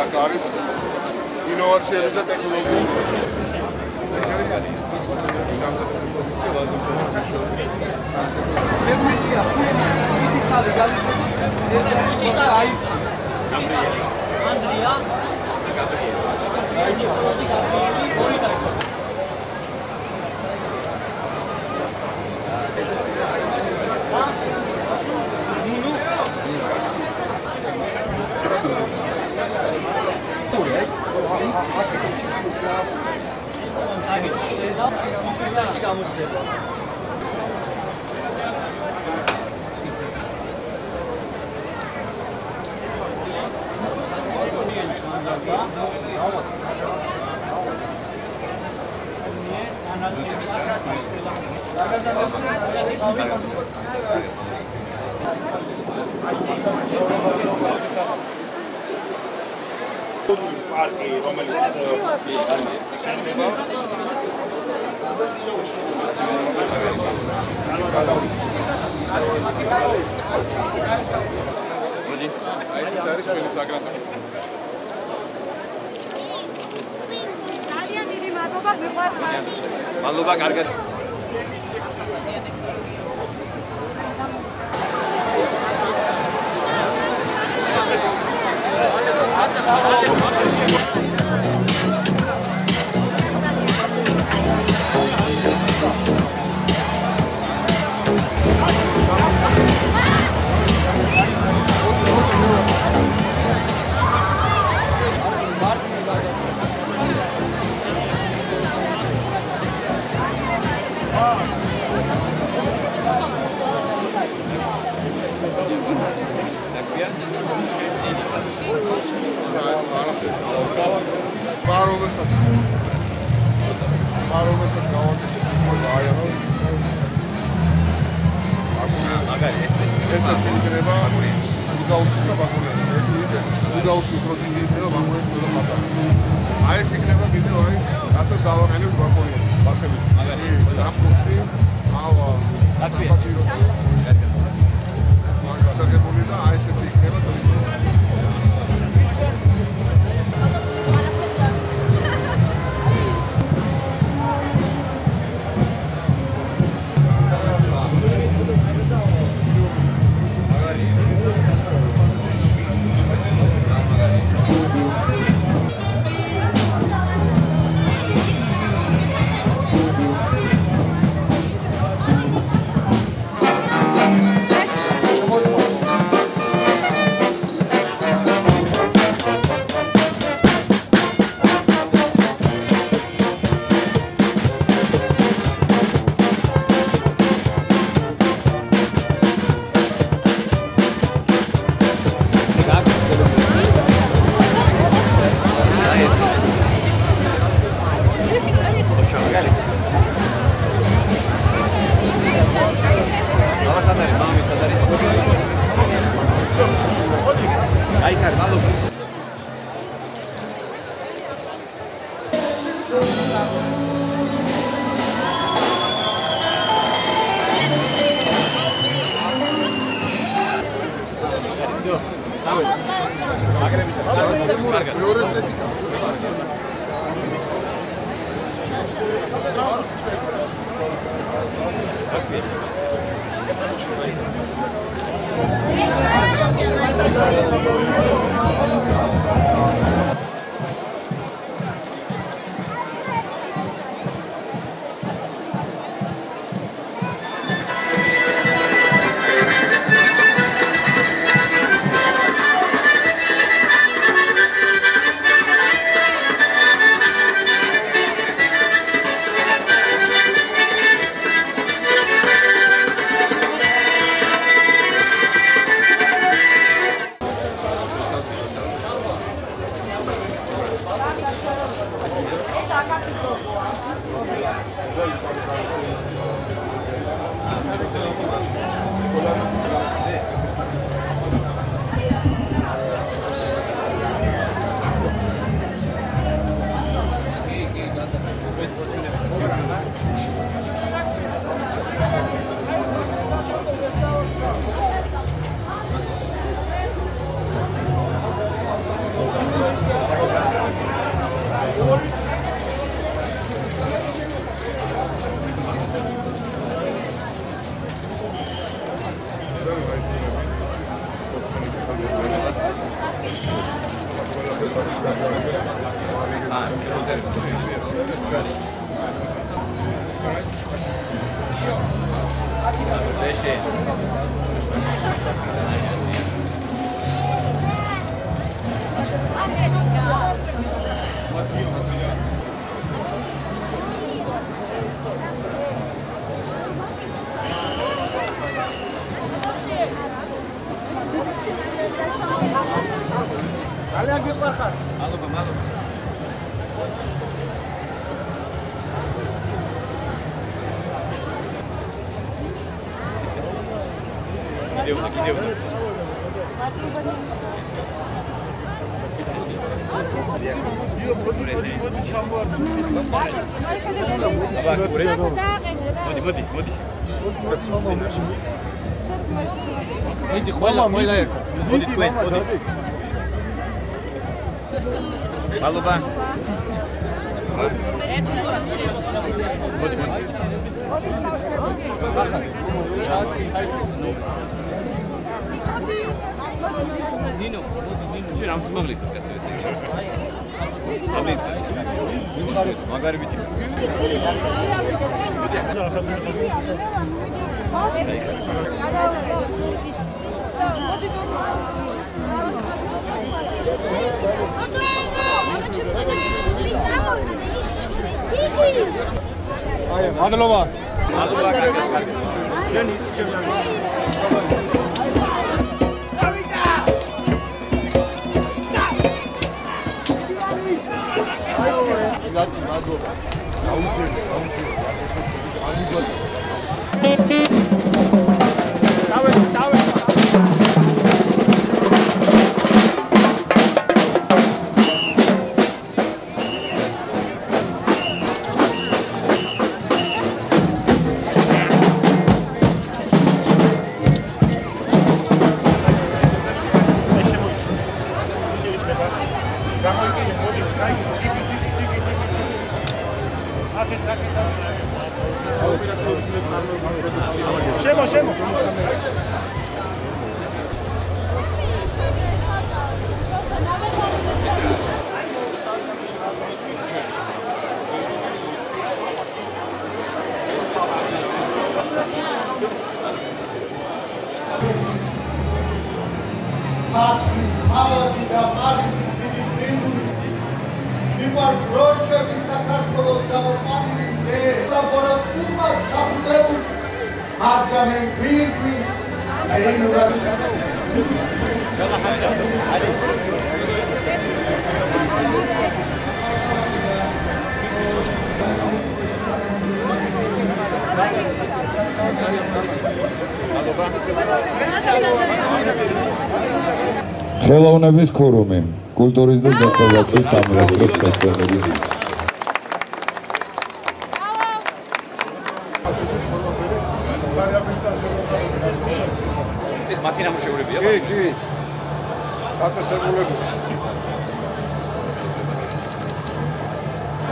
აქ არის ინოვაციების და ტექნოლოგიების parchi, რომელიც შეიძლება მოდი, აი ესეც არის ჩვენი საგრაფო. ძალიან დიდი მადლობა, მიყვარხარ. მადლობა, კარგად. Baromesat გავაკეთე აი ანუ ესეთი იქნება უდაუსი და ბაგურიანი უდაუსი უფრო დიდი იქნება ბაგურიანი და ბაგურიანი აი ეს იქნება კიდევ აი ასაც დავაყენებ ბაგურიანი ბავშვები მაგარი აფროში ავა აპატირო მაგადაგებული და აი ესეთი იქნება წელი ძალიან გიყვარხარ. მადლობა, მადლობა. კიდევ. მოდი ყველა ერთად. მოდი თქვენ. მადლობა. მოდი. ნინო, შენ ამ სიმაღლე გასცე ესე. ამის კაში. მაგარი ბიჭი. მადლობა. მადლობა, კარგი. შენ ის ჩემთან. მადლობა. გაუჩერდი. წავედი. შემო. ქართლის ხალხი და პარიზის დიდი ტრიუმფი მიყვარს დროშების საქართველოს გამოყვანილი მზე საბოროტუმად ჩახუტებული ადგამენ გვირგვის ერინურას ხელოვნების ფორუმი კულტურის და ზეპელაციის სამრეწველო სპეციალები ეს მათი ნამუშევრებია? კი. აწესებულები.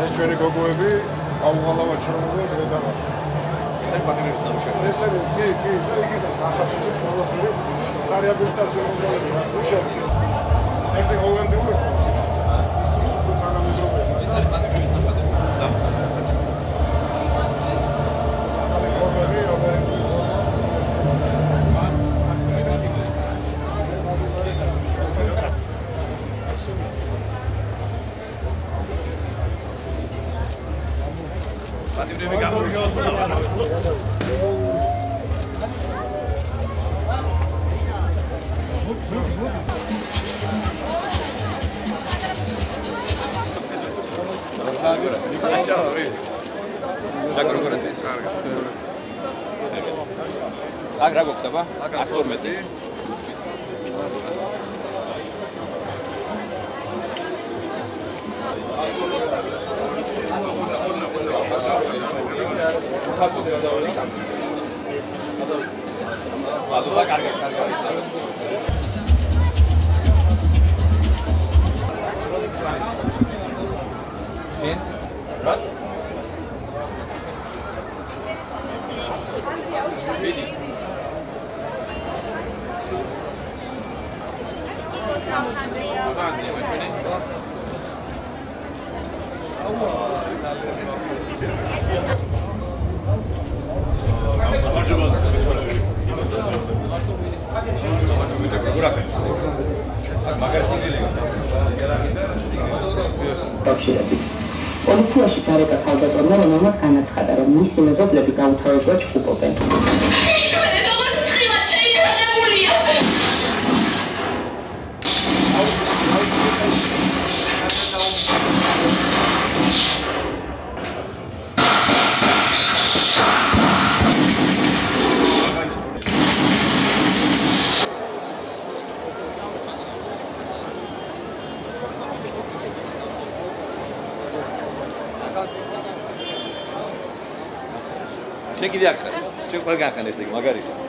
ეს ჩვენი გოგოები აუღალავად ჩამოვიდნენ რედაგაში. ეს პატიმრის ნამუშევრები. ეს კი, იგი გახაფების ყველაფერი სარეაბილიტაციო პროგრამები გასულში. ერთი ჰოლანდიური ხალხი. ის უკვე თანამედროვეა. ეს არის პატიმრის ნამუშევრები. და პატიმრები აგრა გვაქვს აბა 112 მადლობა კარგი შენ რა ვიდი პოლიციაში გარეკა ქალბატონმა, რომელმაც განაცხადა, რომ მისი მეზობლები გაუთავებლად ჭუბობენ. შენ კიდე არ ხარ. შენ ყველგან ხარ ესე იგი, მაგარია.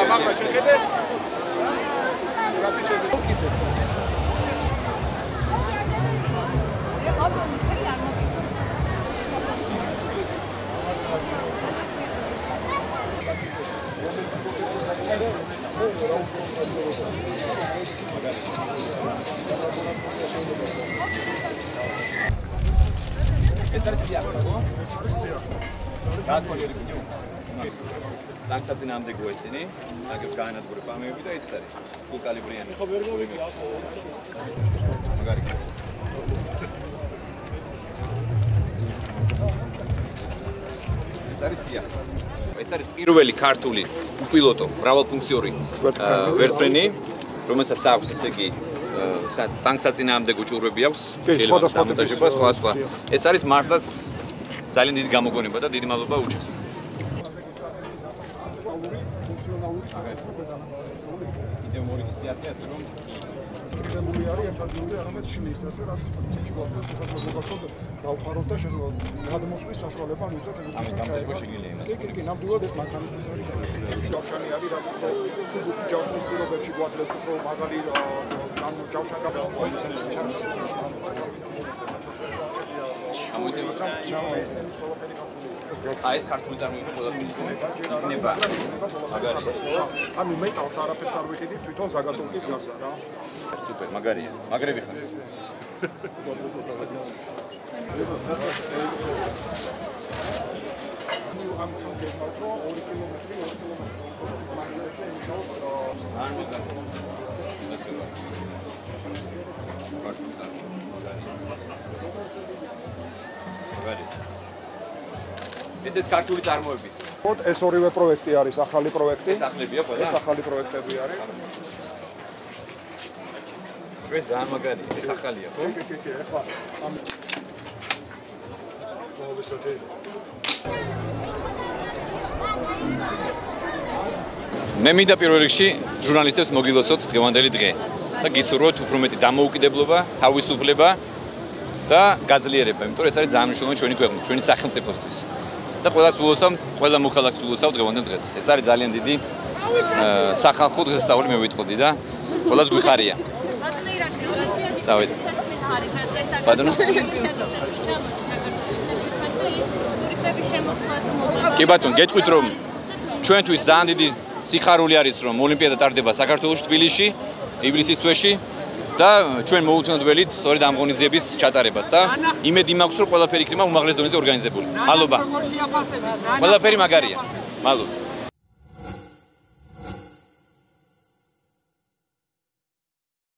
Magla, შეხედე. რატი შეხედე? ეს არის სიახლოვე. დაახლოებით იქნება. Tangsacinamdego eseni, აგებს გაანადგურებ ამები და ეს არის სულკალიბრიანი. მაგარი. ეს არის სიახლოვე. ეს არის პირველი ქართული უპილოტო მრავალფუნქციური ვერტმფრენი, რომელსაც აქვს ესე იგი ტანგსაწინააღმდეგო ჭურვები აქვს, შეიძლება დამონტაჟება სხვა. ეს არის მართლაც ძალიან დიდი გამოგონება და დიდი მადლობა უჩას. Idem mori siate asta rom. Trebuie are ერთადერთი არამედ შინის ასე რაც პრინციპში გვაქვს შესაძლებლობა დავფაროთ და გადმოსვლის საშუალება მიწოთ ამის დამტეხო შეგიძლია იმას. კი, ნამდვილად ეს მანქანისთვის არის ჯავშანი არის რაც სუბუქი ჯავშნის პირობებში გვაძლევს უფრო მაგარი ჯავშან გამოყენების ჩანს. ეს ქართული წარმოება ყველაფერი იქნება მაგარი. ანუ მეტალს არაფერს არ ვიყიდი თვითონ ზაგატოვკის გასა რა. სუპერ, მაგარია. მაგრები ხარ. ამ ჩონკეს მარტო 2 კილომეტრი მაგზიმალზე იმუშაოს მაგარი. ესეც ქართული წარმოების. ეს ორივე პროექტი არის ახალი პროექტი. ეს ახლებია ყველა? ეს ახალი პროექტები არის. ეს ძალიან მაგარი, ეს ახალია, ხო? კი, ახლა ამ მოვისათე. მე მინდა პირველ რიგში ჟურნალისტებს მოგილოცოთ დღევანდელი დღე და გისურვოთ უფრო მეტი დამოუკიდებლობა, თავისუფლება და გაძლიერება, იმიტომ რომ ეს არის ძალიან მნიშვნელოვანი ჩვენი ქვეყნის, ჩვენი სახელმწიფოსთვის. და ყველას ულოცავ, ყველა მოქალაქეს ულოცავ დღევანდელ დღეს. ეს არის ძალიან დიდი სახალხო დღესასწაული მე ვიტყოდი და ყველას გვიხარია. დავით. ბატონო. კი ბატონო, გეტყვით რომ ჩვენთვის ძალიან დიდი სიხარული არის რომ ოლიმპიადა ტარდება საქართველოს თბილისში, ივლისის თვეში და ჩვენ მოუთმობთ სწორედ ამ ღონისძიების ჩატარებას და იმედი მაქვს რომ ყველაფერი იქნება უმაღლეს დონეზე ორგანიზებული. მადლობა. ყველაფერი მაგარია. მადლობა.